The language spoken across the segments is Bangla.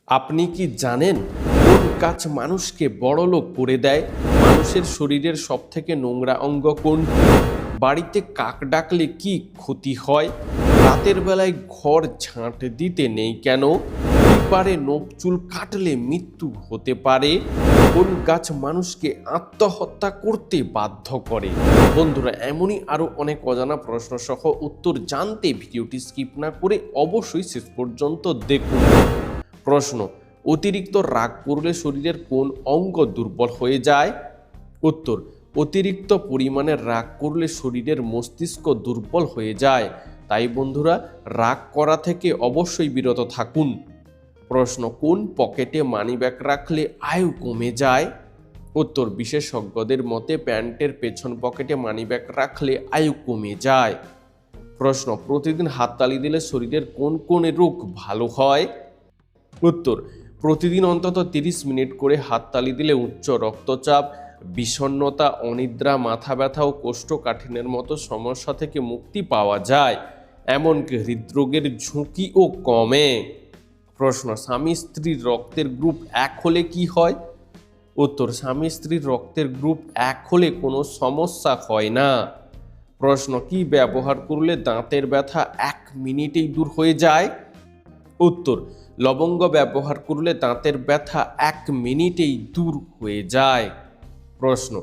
আপনি কি জানেন কোন গাছ মানুষকে বড়লোক করে দেয়? মানুষের শরীরের সবথেকে নোংরা অঙ্গ কোনটি? বাড়িতে কাক ডাকলে কি ক্ষতি হয়? রাতের বেলায় ঘর ঝাঁট দিতে নেই কেন? পারে নখ চুল কাটলে মৃত্যু হতে পারে? কোন গাছ মানুষকে আত্মহত্যা করতে বাধ্য করে? বন্ধুরা, এমনই আরো অনেক অজানা প্রশ্ন সহ উত্তর জানতে ভিডিওটি স্কিপ না করে অবশ্যই শেষ পর্যন্ত দেখুন। প্রশ্ন: অতিরিক্ত রাগ করলে শরীরের কোন অঙ্গ দুর্বল হয়ে যায়? উত্তর: অতিরিক্ত পরিমাণে রাগ করলে শরীরের মস্তিষ্ক দুর্বল হয়ে যায়। তাই বন্ধুরা, রাগ করা থেকে অবশ্যই বিরত থাকুন। প্রশ্ন: কোন পকেটে মানিব্যাগ রাখলে আয়ু কমে যায়? উত্তর: বিশেষজ্ঞদের মতে প্যান্টের পেছন পকেটে মানিব্যাগ রাখলে আয়ু কমে যায়। প্রশ্ন: প্রতিদিন হাততালি দিলে শরীরের কোন কোন রোগ ভালো হয়? উত্তর: প্রতিদিন অন্তত 30 মিনিট করে হাততালি দিলে উচ্চ রক্তচাপ, বিষণ্ণতা, অনিদ্রা, মাথা ব্যথা ও কোষ্ঠকাঠিন্যের মতো সমস্যা থেকে মুক্তি পাওয়া যায়। এমনকি হৃদরোগের ঝুঁকিও কমে। প্রশ্ন: স্বামী স্ত্রীর রক্তের গ্রুপ এক হলে কি হয়? উত্তর: স্বামী স্ত্রীর রক্তের গ্রুপ এক হলে কোনো সমস্যা হয় না। প্রশ্ন: কি ব্যবহার করলে দাঁতের ব্যথা 1 মিনিটেই দূর হয়ে যায়? উত্তর: লবঙ্গ ব্যবহার করলে দাঁতের ব্যথা 1 মিনিটেই দূর হয়ে যায়। প্রশ্ন: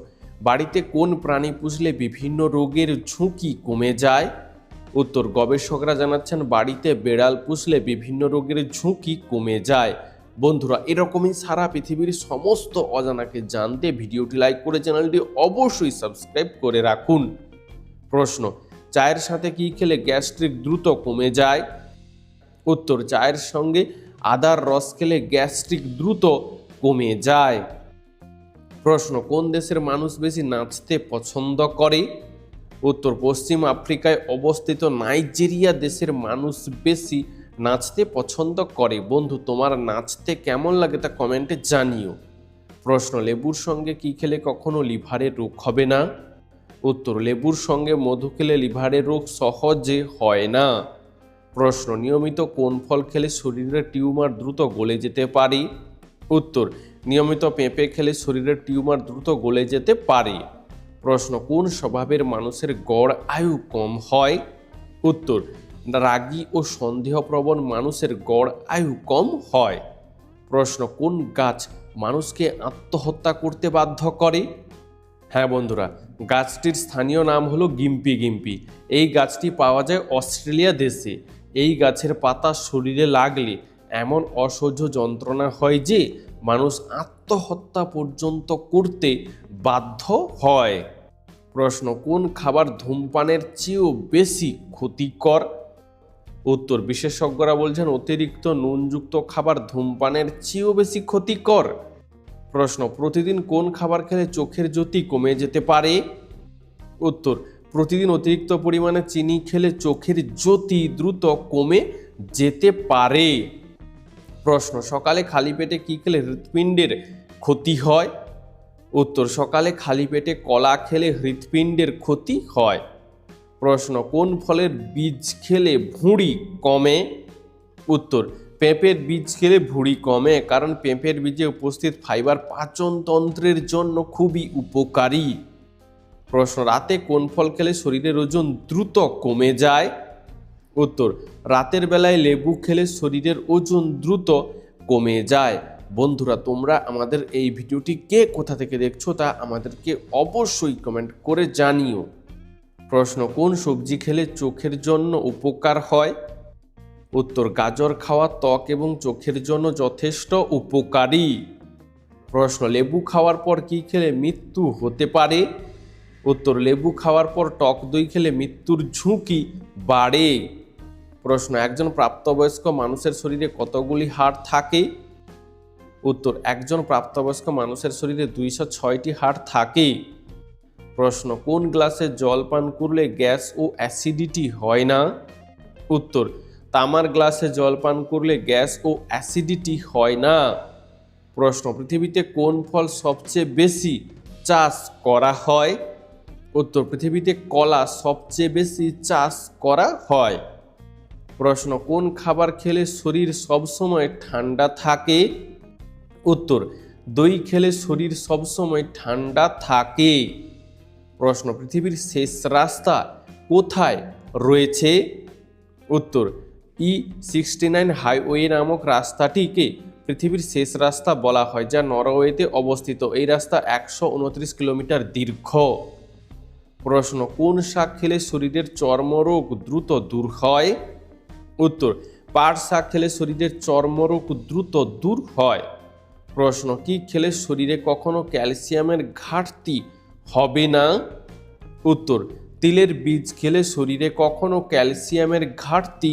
বাড়িতে কোন প্রাণী পুষলে বিভিন্ন রোগের ঝুঁকি কমে যায়? উত্তর: গবেষকরা জানাচ্ছেন বাড়িতে বেড়াল পুষলে বিভিন্ন রোগের ঝুঁকি কমে যায়। বন্ধুরা, এরকমই সারা পৃথিবীর সমস্ত অজানাকে জানতে ভিডিওটি লাইক করে চ্যানেলটি অবশ্যই সাবস্ক্রাইব করে রাখুন। প্রশ্ন: চায়ের সাথে কি খেলে গ্যাস্ট্রিক দ্রুত কমে যায়? উত্তর: চায়ের সঙ্গে আদার রস খেলে গ্যাস্ট্রিক দ্রুত কমে যায়। প্রশ্ন: কোন দেশের মানুষ বেশি নাচতে পছন্দ করে? উত্তর: পশ্চিম আফ্রিকায় অবস্থিত নাইজেরিয়া দেশের মানুষ বেশি নাচতে পছন্দ করে। বন্ধু, তোমার নাচতে কেমন লাগে তা কমেন্টে জানিও। প্রশ্ন: লেবুর সঙ্গে কি খেলে কখনো লিভারের রোগ হবে না? উত্তর: লেবুর সঙ্গে মধু খেলে লিভারের রোগ সহজে হয় না। প্রশ্ন: নিয়মিত কোন ফল খেলে শরীরের টিউমার দ্রুত গলে যেতে পারে? উত্তর: নিয়মিত পেঁপে খেলে শরীরের টিউমার দ্রুত গলে যেতে পারে। প্রশ্ন: কোন স্বভাবের মানুষের গড় আয়ু কম হয়? উত্তর: রাগী ও সন্দেহপ্রবণ মানুষের গড় আয়ু কম হয়। প্রশ্ন: কোন গাছ মানুষকে আত্মহত্যা করতে বাধ্য করে? হ্যাঁ বন্ধুরা, গাছটির স্থানীয় নাম হলো গিম্পি গিম্পি। এই গাছটি পাওয়া যায় অস্ট্রেলিয়া দেশে। এই গাছের পাতা শরীরে লাগলে এমন অসহ্য যন্ত্রণা হয় যে মানুষ আত্মহত্যা পর্যন্ত করতে বাধ্য হয়। প্রশ্ন: কোন খাবার ধূমপানের চেয়েও বেশি ক্ষতিকর? উত্তর: বিশেষজ্ঞরা বলছেন অতিরিক্ত নুনযুক্ত খাবার ধূমপানের চেয়েও বেশি ক্ষতিকর। প্রশ্ন: প্রতিদিন কোন খাবার খেলে চোখের জ্যোতি কমে যেতে পারে? উত্তর: প্রতিদিন অতিরিক্ত পরিমাণে চিনি খেলে চোখের জ্যোতি দ্রুত কমে যেতে পারে। প্রশ্ন: সকালে খালি পেটে কি খেলে হৃৎপিণ্ডের ক্ষতি হয়? উত্তর: সকালে খালি পেটে কলা খেলে হৃৎপিণ্ডের ক্ষতি হয়। প্রশ্ন: কোন ফলের বীজ খেলে ভুঁড়ি কমে? উত্তর: পেঁপের বীজ খেলে ভুঁড়ি কমে, কারণ পেঁপের বীজে উপস্থিত ফাইবার পাচনতন্ত্রের জন্য খুবই উপকারী। প্রশ্ন: রাতে কোন ফল খেলে শরীরের ওজন দ্রুত কমে যায়? উত্তর: রাতের বেলায় লেবু খেলে শরীরের ওজন দ্রুত কমে যায়। বন্ধুরা, তোমরা আমাদের এই ভিডিওটি কে কোথা থেকে দেখছো তা আমাদেরকে অবশ্যই কমেন্ট করে জানিও। প্রশ্ন: কোন সবজি খেলে চোখের জন্য উপকার হয়? উত্তর: গাজর খাওয়া ত্বক এবং চোখের জন্য যথেষ্ট উপকারী। প্রশ্ন: লেবু খাওয়ার পর কি খেলে মৃত্যু হতে পারে? উত্তর: লেবু খাওয়ার পর টক দই খেলে মৃত্যুর ঝুঁকি বাড়ে। প্রশ্ন: একজন প্রাপ্তবয়স্ক মানুষের শরীরে কতগুলি হাড় থাকে? উত্তর: একজন প্রাপ্তবয়স্ক মানুষের শরীরে 206টি হাড় থাকে। প্রশ্ন: কোন গ্লাসে জল পান করলে গ্যাস ও অ্যাসিডিটি হয় না? উত্তর: তামার গ্লাসে জল পান করলে গ্যাস ও অ্যাসিডিটি হয় না। প্রশ্ন: পৃথিবীতে কোন ফল সবচেয়ে বেশি চাষ করা হয়? উত্তর: পৃথিবীতে কলা সবচেয়ে বেশি চাষ করা হয়। প্রশ্ন, কোন খাবার খেলে শরীর সবসময় ঠান্ডা থাকে? উত্তর, দই খেলে শরীর সবসময় ঠান্ডা থাকে। প্রশ্ন, পৃথিবীর শেষ রাস্তা কোথায় রয়েছে? উত্তর, E69 হাইওয়ে নামক রাস্তাটিকে পৃথিবীর শেষ রাস্তা বলা হয়, যা নরওয়েতে অবস্থিত। এই রাস্তা 129 কিলোমিটার দীর্ঘ। প্রশ্ন, কোন শাক খেলে শরীরের চর্মরোগ দ্রুত দূর হয়? উত্তর, পাট শাক খেলে শরীরের চর্মরোগ দ্রুত দূর হয়। প্রশ্ন, কি খেলে শরীরে কখনো ক্যালসিয়ামের ঘাটতি হবে না? উত্তর, তিলের বীজ খেলে শরীরে কখনো ক্যালসিয়ামের ঘাটতি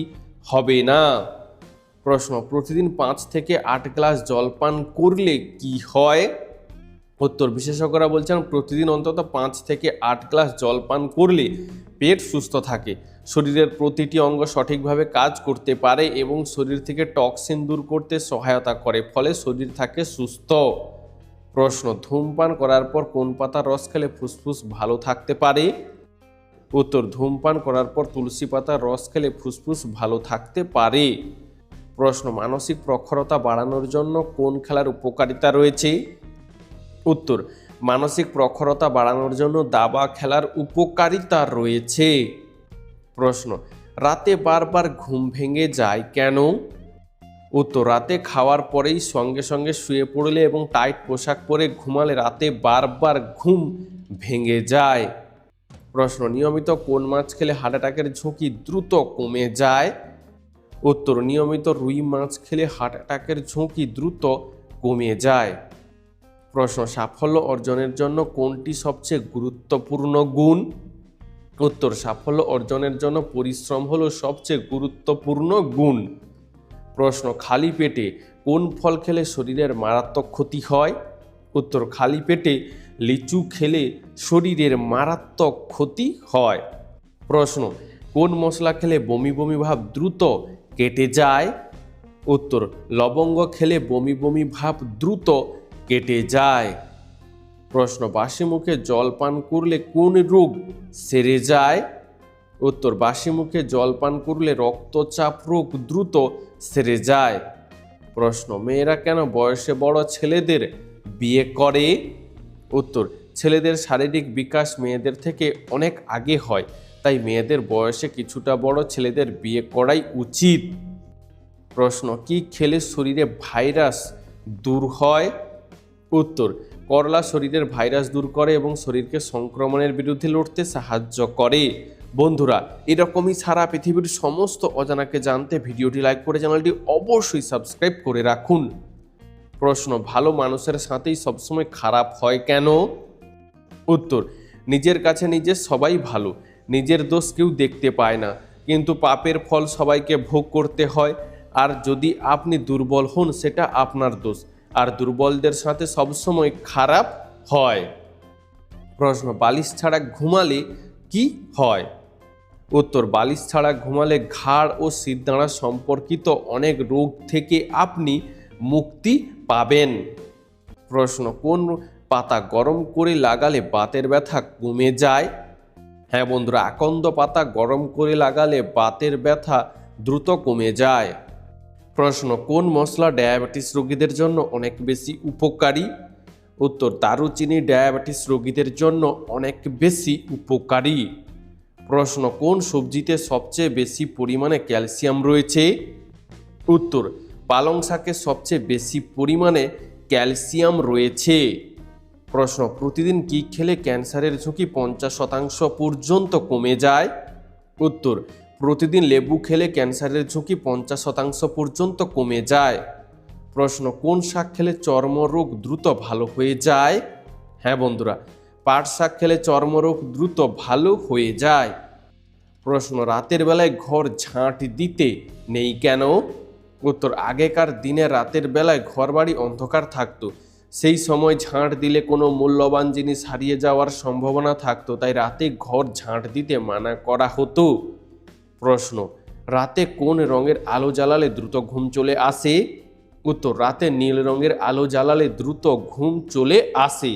হবে না। প্রশ্ন, প্রতিদিন 5 থেকে 8 গ্লাস জল পান করলে কি হয়? উত্তর, বিশেষজ্ঞরা বলছেন প্রতিদিন অন্তত 5 থেকে 8 গ্লাস জল পান করলে পেট সুস্থ থাকে, শরীরের প্রতিটি অঙ্গ সঠিকভাবে কাজ করতে পারে এবং শরীর থেকে টক্সিন দূর করতে সহায়তা করে, ফলে শরীর থাকে সুস্থ। প্রশ্ন, ধূমপান করার পর কোন পাতার রস খেলে ফুসফুস ভালো থাকতে পারে? উত্তর, ধূমপান করার পর তুলসী পাতার রস খেলে ফুসফুস ভালো থাকতে পারে। প্রশ্ন, মানসিক প্রখরতা বাড়ানোর জন্য কোন খেলার উপকারিতা রয়েছে? উত্তর, মানসিক প্রখরতা বাড়ানোর জন্য দাবা খেলার উপকারিতা রয়েছে। প্রশ্ন, রাতে বারবার ঘুম ভেঙে যায় কেন? উত্তর, রাতে খাওয়ার পরেই সঙ্গে সঙ্গে শুয়ে পড়লে এবং টাইট পোশাক পরে ঘুমালে রাতে বারবার ঘুম ভেঙে যায়। প্রশ্ন, নিয়মিত কোন মাছ খেলে হার্ট অ্যাটাকের ঝুঁকি দ্রুত কমে যায়? উত্তর, নিয়মিত রুই মাছ খেলে হার্ট অ্যাটাকের ঝুঁকি দ্রুত কমে যায়। প্রশ্ন, সাফল্য অর্জনের জন্য কোনটি সবচেয়ে গুরুত্বপূর্ণ গুণ? উত্তর, সাফল্য অর্জনের জন্য পরিশ্রম হলো সবচেয়ে গুরুত্বপূর্ণ গুণ। প্রশ্ন, খালি পেটে কোন ফল খেলে শরীরের মারাত্মক ক্ষতি হয়? উত্তর, খালি পেটে লিচু খেলে শরীরের মারাত্মক ক্ষতি হয়। প্রশ্ন, কোন মশলা খেলে বমি বমি ভাব দ্রুত কেটে যায়? উত্তর, লবঙ্গ খেলে বমি বমি ভাব দ্রুত কেটে যায়। প্রশ্ন, বাসি মুখে জল পান করলে কোন রোগ সেরে যায়? উত্তর, বাসি মুখে জল পান করলে রক্তচাপ রোগ দ্রুত সেরে যায়। প্রশ্ন, মেয়েরা কেন বয়সে বড় ছেলেদের বিয়ে করে? উত্তর, ছেলেদের শারীরিক বিকাশ মেয়েদের থেকে অনেক আগে হয়, তাই মেয়েদের বয়সে কিছুটা বড় ছেলেদের বিয়ে করাই উচিত। প্রশ্ন, কি খেলে শরীরে ভাইরাস দূর হয়? উত্তর, করলা শরীরের ভাইরাস দূর করে এবং শরীরকে সংক্রমণের বিরুদ্ধে লড়তে সাহায্য করে। বন্ধুরা, এরকমই সারা পৃথিবীর সমস্ত অজানাকে জানতে ভিডিওটি লাইক করে চ্যানেলটি অবশ্যই সাবস্ক্রাইব করে রাখুন। প্রশ্ন, ভালো মানুষের সাথেই সবসময় খারাপ হয় কেন? উত্তর, নিজের কাছে নিজে সবাই ভালো, নিজের দোষ কেউ দেখতে পায় না, কিন্তু পাপের ফল সবাইকে ভোগ করতে হয়। আর যদি আপনি দুর্বল হন সেটা আপনার দোষ, আর দুর্বলদের সাথে সবসময় খারাপ হয়। প্রশ্ন, বালিশ ছাড়া ঘুমালে কি হয়? উত্তর, বালিশ ছাড়া ঘুমালে ঘাড় ও শিরদাঁড়া সম্পর্কিত অনেক রোগ থেকে আপনি মুক্তি পাবেন। প্রশ্ন, কোন পাতা গরম করে লাগালে বাতের ব্যথা কমে যায়? হ্যাঁ বন্ধুরা, আকন্দ পাতা গরম করে লাগালে বাতের ব্যথা দ্রুত কমে যায়। প্রশ্ন, কোন মশলা ডায়াবেটিস রোগীদের জন্য অনেক বেশি উপকারী? উত্তর, দারুচিনি ডায়াবেটিস রোগীদের জন্য অনেক বেশি উপকারী। প্রশ্ন, কোন সবজিতে সবচেয়ে বেশি পরিমাণে ক্যালসিয়াম রয়েছে? উত্তর, পালং শাকে সবচেয়ে বেশি পরিমাণে ক্যালসিয়াম রয়েছে। প্রশ্ন, প্রতিদিন কি খেলে ক্যান্সারের ঝুঁকি 50% পর্যন্ত কমে যায়? উত্তর, প্রতিদিন লেবু খেলে ক্যান্সারের ঝুঁকি 50% পর্যন্ত কমে যায়। প্রশ্ন, কোন শাক খেলে চর্মরোগ দ্রুত ভালো হয়ে যায়? হ্যাঁ বন্ধুরা, পাট শাক খেলে চর্মরোগ দ্রুত ভালো হয়ে যায়। প্রশ্ন, রাতের বেলায় ঘর ঝাঁট দিতে নেই কেন? উত্তর, আগেকার দিনে রাতের বেলায় ঘরবাড়ি অন্ধকার থাকতো, সেই সময় ঝাঁট দিলে কোনো মূল্যবান জিনিস হারিয়ে যাওয়ার সম্ভাবনা থাকতো, তাই রাতে ঘর ঝাঁট দিতে মানা করা হতো। প্রশ্ন, রাতে কোন রঙের আলো জ্বালালে দ্রুত ঘুম চলে আসে? উত্তর, রাতে নীল রঙের আলো জ্বালালে দ্রুত ঘুম চলে আসে।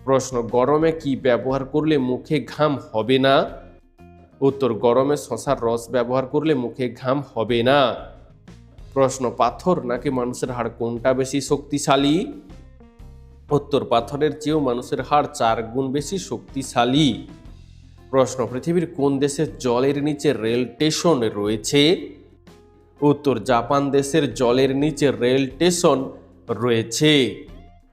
প্রশ্ন, গরমে কি ব্যবহার করলে মুখে ঘাম হবে না? উত্তর, গরমে শশার রস ব্যবহার করলে মুখে ঘাম হবে না। প্রশ্ন, পাথর নাকি মানুষের হাড় কোনটা বেশি শক্তিশালী? উত্তর, পাথরের চেয়েও মানুষের হাড় 4 গুণ বেশি শক্তিশালী। প্রশ্ন, পৃথিবীর কোন দেশে জলের নিচে রেল স্টেশন রয়েছে? উত্তর, জাপান দেশের জলের নিচে রেল স্টেশন রয়েছে।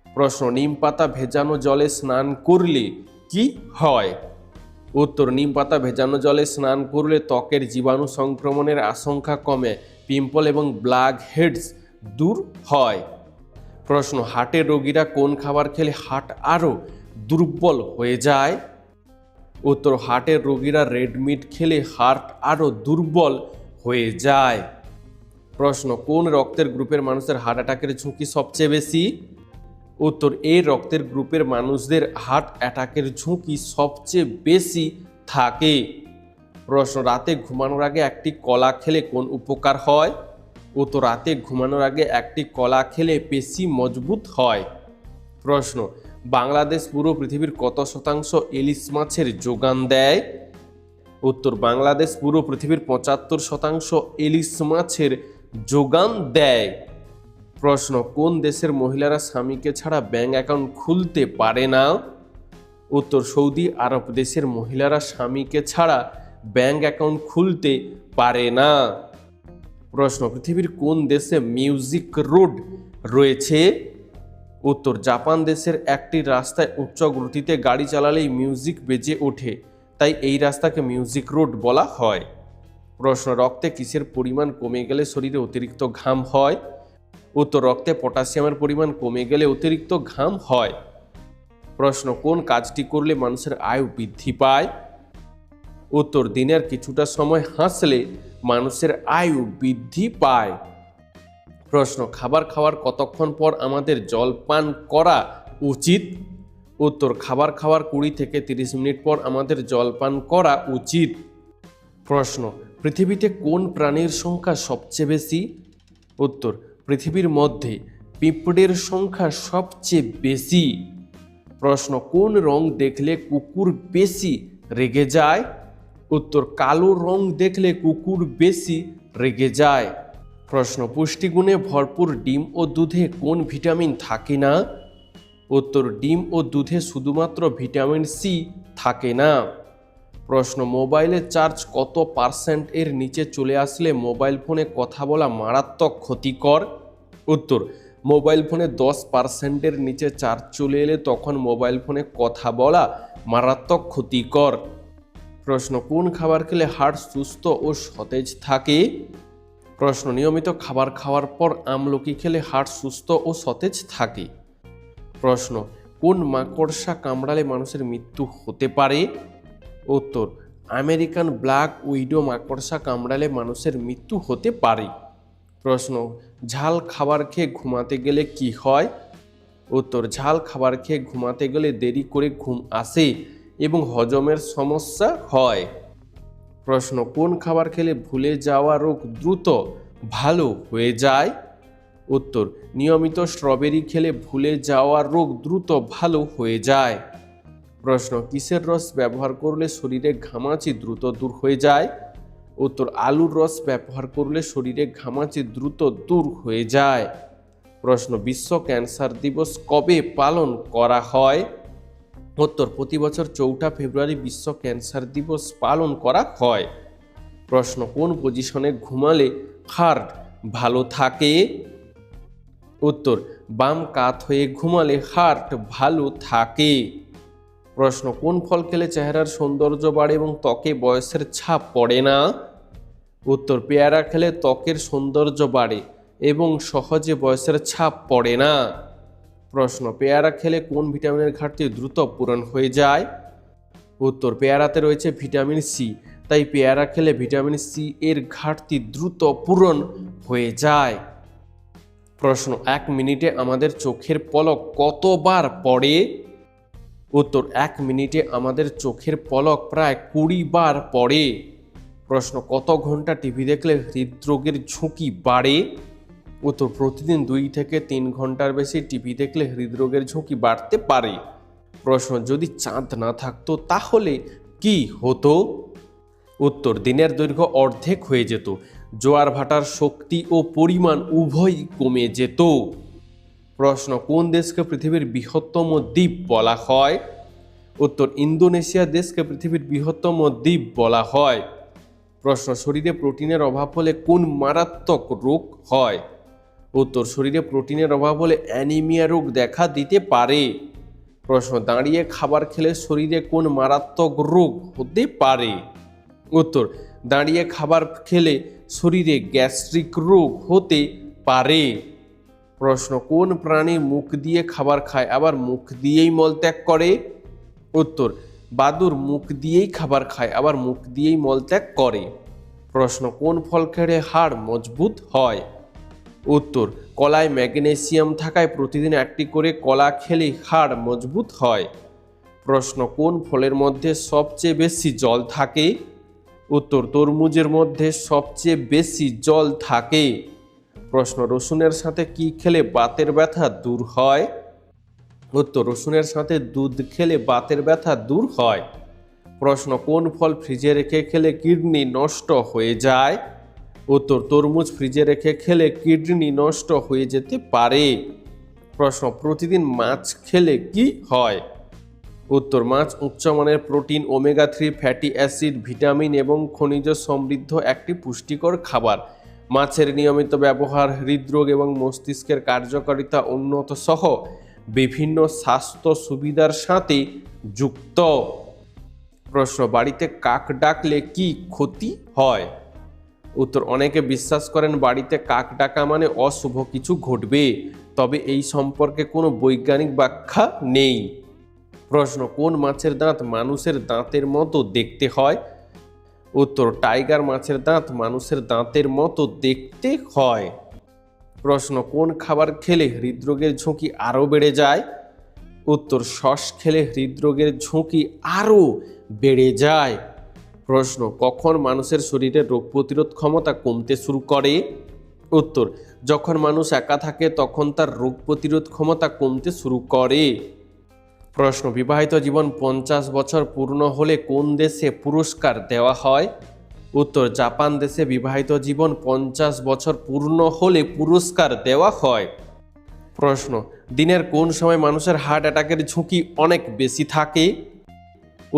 প্রশ্ন, নিম পাতা ভেজানো জলে স্নান করলে কি হয়? উত্তর, নিম পাতা ভেজানো জলে স্নান করলে ত্বকের জীবাণু সংক্রমণের আশঙ্কা কমে, পিম্পল এবং ব্ল্যাক হেডস দূর হয়। প্রশ্ন, হার্টের রোগীরা কোন খাবার খেলে হার্ট আরও দুর্বল হয়ে যায়? উত্তর, হার্টের রোগীরা রেড মিট খেলে হার্ট আরও দুর্বল হয়ে যায়। প্রশ্ন, কোন রক্তের গ্রুপের মানুষের হার্ট অ্যাটাকের ঝুঁকি সবচেয়ে বেশি? উত্তর, এই রক্তের গ্রুপের মানুষদের হার্ট অ্যাটাকের ঝুঁকি সবচেয়ে বেশি থাকে। প্রশ্ন, রাতে ঘুমানোর আগে একটি কলা খেলে কোন উপকার হয়? উত্তর, রাতে ঘুমানোর আগে একটি কলা খেলে পেশি মজবুত হয়। প্রশ্ন, বাংলাদেশ পুরো পৃথিবীর কত শতাংশ ইলিশ মাছের যোগান দেয়? উত্তর, বাংলাদেশ পুরো পৃথিবীর 75% ইলিশ মাছের যোগান দেয়। প্রশ্ন, কোন দেশের মহিলারা স্বামীকে ছাড়া ব্যাংক অ্যাকাউন্ট খুলতে পারে না? উত্তর, সৌদি আরব দেশের মহিলারা স্বামীকে ছাড়া ব্যাংক অ্যাকাউন্ট খুলতে পারে না। প্রশ্ন, পৃথিবীর কোন দেশে মিউজিক রোড রয়েছে? উত্তর, জাপান দেশের একটি রাস্তায় উচ্চ গতিতে গাড়ি চালালেই মিউজিক বেজে ওঠে, তাই এই রাস্তাকে মিউজিক রোড বলা হয়। প্রশ্ন, রক্তে কিসের পরিমাণ কমে গেলে শরীরে অতিরিক্ত ঘাম হয়? উত্তর, রক্তে পটাশিয়ামের পরিমাণ কমে গেলে অতিরিক্ত ঘাম হয়। প্রশ্ন, কোন কাজটি করলে মানুষের আয়ু বৃদ্ধি পায়? উত্তর, দিনের কিছুটা সময় হাসলে মানুষের আয়ু বৃদ্ধি পায়। প্রশ্ন, খাবার খাওয়ার কতক্ষণ পর আমাদের জল পান করা উচিত? উত্তর, খাবার খাওয়ার 20 থেকে 30 মিনিট পর আমাদের জল পান করা উচিত। প্রশ্ন, পৃথিবীতে কোন প্রাণীর সংখ্যা সবচেয়ে বেশি? উত্তর, পৃথিবীর মধ্যে পিঁপড়ের সংখ্যা সবচেয়ে বেশি। প্রশ্ন, কোন রং দেখলে কুকুর বেশি রেগে যায়? উত্তর, কালো রং দেখলে কুকুর বেশি রেগে যায়। প্রশ্ন, পুষ্টিগুণে ভরপুর ডিম ও দুধে কোন ভিটামিন থাকে না? উত্তর, ডিম ও দুধে শুধুমাত্র ভিটামিন সি থাকে না। প্রশ্ন, মোবাইলের চার্জ কত % এর নিচে চলে আসলে মোবাইল ফোনে কথা বলা মারাত্মক ক্ষতিকর? উত্তর, মোবাইল ফোনে 10% এর নিচে চার্জ চলে এলে তখন মোবাইল ফোনে কথা বলা মারাত্মক ক্ষতিকর। প্রশ্ন, কোন খাবার খেলে হাড় সুস্থ ও সতেজ থাকে? প্রশ্ন, নিয়মিত খাবার খাওয়ার পর আমলকি খেলে হাড় সুস্থ ও সতেজ থাকে। প্রশ্ন, কোন মাকড়সা কামড়ালে মানুষের মৃত্যু হতে পারে? উত্তর, আমেরিকান ব্ল্যাক উইডো মাকড়সা কামড়ালে মানুষের মৃত্যু হতে পারে। প্রশ্ন, ঝাল খাবার খেয়ে ঘুমাতে গেলে কি হয়? উত্তর, ঝাল খাবার খেয়ে ঘুমাতে গেলে দেরি করে ঘুম আসে এবং হজমের সমস্যা হয়। প্রশ্ন, কোন খাবার খেলে ভুলে যাওয়া রোগ দ্রুত ভালো হয়ে যায়? উত্তর, নিয়মিত স্ট্রবেরি খেলে ভুলে যাওয়া রোগ দ্রুত ভালো হয়ে যায়। প্রশ্ন, কিসের রস ব্যবহার করলে শরীরে ঘামাচি দ্রুত দূর হয়ে যায়? উত্তর, আলুর রস ব্যবহার করলে শরীরে ঘামাচি দ্রুত দূর হয়ে যায়। প্রশ্ন, বিশ্ব ক্যান্সার দিবস কবে পালন করা হয়? উত্তর, প্রতি বছর 4 ফেব্রুয়ারি বিশ্ব ক্যান্সার দিবস পালন করা হয়। প্রশ্ন, কোন পজিশনে ঘুমালে হার্ট ভালো থাকে? উত্তর, বাম কাত হয়ে ঘুমালে হার্ট ভালো থাকে। প্রশ্ন, কোন ফল খেলে চেহারার সৌন্দর্য বাড়ে এবং ত্বকে বয়সের ছাপ পড়ে না? উত্তর, পেয়ারা খেলে ত্বকের সৌন্দর্য বাড়ে এবং সহজে বয়সের ছাপ পড়ে না। প্রশ্ন, পেয়ারা খেলে কোন ভিটামিনের ঘাটতি দ্রুত পূরণ হয়ে যায়? উত্তর, পেয়ারাতে রয়েছে ভিটামিন সি, তাই পেয়ারা খেলে ভিটামিন সি এর ঘাটতি দ্রুত পূরণ হয়ে যায়। প্রশ্ন, 1 মিনিটে আমাদের চোখের পলক কতবার পড়ে? উত্তর, 1 মিনিটে আমাদের চোখের পলক প্রায় 20 বার পড়ে। প্রশ্ন, কত ঘন্টা টিভি দেখলে হৃদরোগের ঝুঁকি বাড়ে? উত্তর, প্রতিদিন 2 থেকে 3 ঘন্টার বেশি টিভি দেখলে হৃদরোগের ঝুঁকি বাড়তে পারে। প্রশ্ন, যদি চাঁদ না থাকতো তাহলে কি হতো? উত্তর, দিনের দৈর্ঘ্য অর্ধেক হয়ে যেত। জোয়ার ভাটার শক্তি ও পরিমাণ উভয়ই কমে যেত। প্রশ্ন, কোন দেশকে পৃথিবীর বৃহত্তম দ্বীপ বলা হয়? উত্তর, ইন্দোনেশিয়া দেশকে পৃথিবীর বৃহত্তম দ্বীপ বলা হয়। প্রশ্ন, শরীরে প্রোটিনের অভাব হলে কোন মারাত্মক রোগ হয়? উত্তর, শরীরে প্রোটিনের অভাব হলে অ্যানিমিয়া রোগ দেখা দিতে পারে। প্রশ্ন, দাঁড়িয়ে খাবার খেলে শরীরে কোন মারাত্মক রোগ হতে পারে? উত্তর, দাঁড়িয়ে খাবার খেলে শরীরে গ্যাস্ট্রিক রোগ হতে পারে। প্রশ্ন, কোন প্রাণী মুখ দিয়ে খাবার খায় আবার মুখ দিয়েই মলত্যাগ করে? উত্তর, বাদুড় মুখ দিয়েই খাবার খায় আবার মুখ দিয়েই মলত্যাগ করে। প্রশ্ন, কোন ফল খেলে হাড় মজবুত হয়? উত্তর, কলায় ম্যাগনেসিয়াম থাকায় প্রতিদিন একটি করে কলা খেলে হাড় মজবুত হয়। প্রশ্ন, কোন ফলের মধ্যে সবচেয়ে বেশি জল থাকে? উত্তর, তরমুজের মধ্যে সবচেয়ে বেশি জল থাকে। প্রশ্ন, রসুনের সাথে কি খেলে বাতের ব্যথা দূর হয়? উত্তর, রসুনের সাথে দুধ খেলে বাতের ব্যথা দূর হয়। প্রশ্ন, কোন ফল ফ্রিজে রেখে খেলে কিডনি নষ্ট হয়ে যায়? উত্তর, তরমুজ ফ্রিজে রেখে খেলে কিডনি নষ্ট হয়ে যেতে পারে। প্রশ্ন, প্রতিদিন মাছ খেলে কি হয়? উত্তর, মাছ উচ্চমানের protein, omega 3 fatty acid, vitamin এবং খনিজ সমৃদ্ধ একটি পুষ্টিকর খাবার। মাছের নিয়মিত ব্যবহার হৃদরোগ এবং মস্তিষ্কের কার্যকারিতা উন্নত সহ বিভিন্ন স্বাস্থ্য সুবিধার সাথে যুক্ত। প্রশ্ন, বাড়িতে কাক ডাকলে কি ক্ষতি হয়? উত্তর, অনেকে বিশ্বাস করেন বাড়িতে কাক ডাকা মানে অশুভ কিছু ঘটবে, তবে এই সম্পর্কে কোনো বৈজ্ঞানিক ব্যাখ্যা নেই। প্রশ্ন, কোন মাছের দাঁত মানুষের দাঁতের মতো দেখতে হয়? উত্তর, টাইগার মাছের দাঁত মানুষের দাঁতের মতো দেখতে হয়। প্রশ্ন, কোন খাবার খেলে হৃদরোগের ঝুঁকি আরও বেড়ে যায়? উত্তর, সস খেলে হৃদরোগের ঝুঁকি আরও বেড়ে যায়। প্রশ্ন, কখন মানুষের শরীরের রোগ প্রতিরোধ ক্ষমতা কমতে শুরু করে? উত্তর, যখন মানুষ একা থাকে তখন তার রোগ প্রতিরোধ ক্ষমতা কমতে শুরু করে। প্রশ্ন, বিবাহিত জীবন 50 বছর পূর্ণ হলে কোন দেশে পুরস্কার দেওয়া হয়? উত্তর, জাপান দেশে বিবাহিত জীবন 50 বছর পূর্ণ হলে পুরস্কার দেওয়া হয়। প্রশ্ন, দিনের কোন সময় মানুষের হার্ট অ্যাটাকের ঝুঁকি অনেক বেশি থাকে?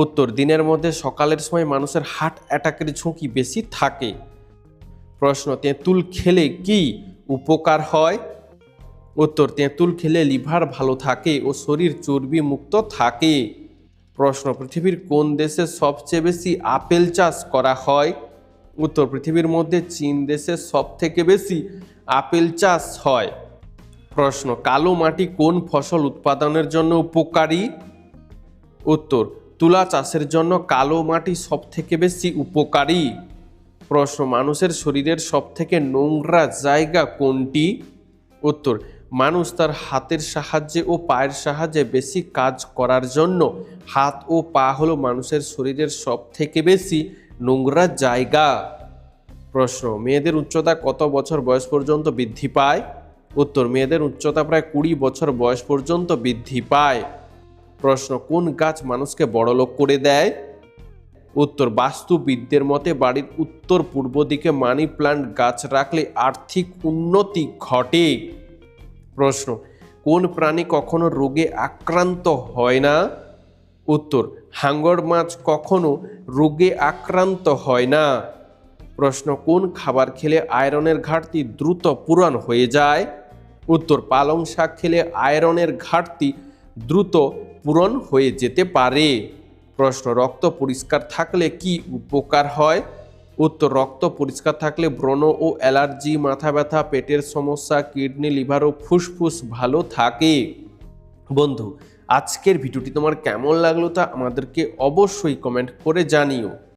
উত্তর, দিনের মধ্যে সকালের সময় মানুষের হার্ট অ্যাটাকের ঝুঁকি বেশি থাকে। প্রশ্ন, তেঁতুল খেলে কি উপকার হয়? উত্তর, তেঁতুল খেলে লিভার ভালো থাকে ও শরীর চর্বি মুক্ত থাকে। প্রশ্ন, পৃথিবীর কোন দেশে সবচেয়ে বেশি আপেল চাষ করা হয়? উত্তর, পৃথিবীর মধ্যে চীন দেশে সবথেকে বেশি আপেল চাষ হয়। প্রশ্ন, কালো মাটি কোন ফসল উৎপাদনের জন্য উপকারী? উত্তর, তুলা চাষের জন্য কালো মাটি সবথেকে বেশি উপকারী। প্রশ্ন, মানুষের শরীরের সবথেকে নোংরা জায়গা কোনটি? উত্তর, মানুষ তার হাতের সাহায্যে ও পায়ের সাহায্যে বেশি কাজ করার জন্য হাত ও পা হলো মানুষের শরীরের সবথেকে বেশি নোংরা জায়গা। প্রশ্ন, মেয়েদের উচ্চতা কত বছর বয়স পর্যন্ত বৃদ্ধি পায়? উত্তর, মেয়েদের উচ্চতা প্রায় 20 বছর বয়স পর্যন্ত বৃদ্ধি পায়। প্রশ্ন, কোন গাছ মানুষকে বড়লোক করে দেয়? উত্তর, বাস্তুবিদদের মতে বাড়ির উত্তর পূর্ব দিকে মানি প্লান্ট গাছ রাখলে আর্থিক উন্নতি ঘটে। প্রশ্ন, কোন প্রাণী কখনো রোগে আক্রান্ত হয় না? উত্তর, হাঙর মাছ কখনো রোগে আক্রান্ত হয় না। প্রশ্ন, কোন খাবার খেলে আয়রনের ঘাটতি দ্রুত পূরণ হয়ে যায়? উত্তর, পালং শাক খেলে আয়রনের ঘাটতি দ্রুত পূরণ হয়ে যেতে পারে। প্রশ্ন, রক্ত পরিষ্কার থাকলে কি উপকার হয়? উত্তর, রক্ত পরিষ্কার থাকলে ব্রণ ও অ্যালার্জি, মাথা ব্যথা, পেটের সমস্যা, কিডনি, লিভার ও ফুসফুস ভালো থাকে। বন্ধু, আজকের ভিডিওটি তোমার কেমন লাগলো তা আমাদেরকে অবশ্যই কমেন্ট করে জানিও।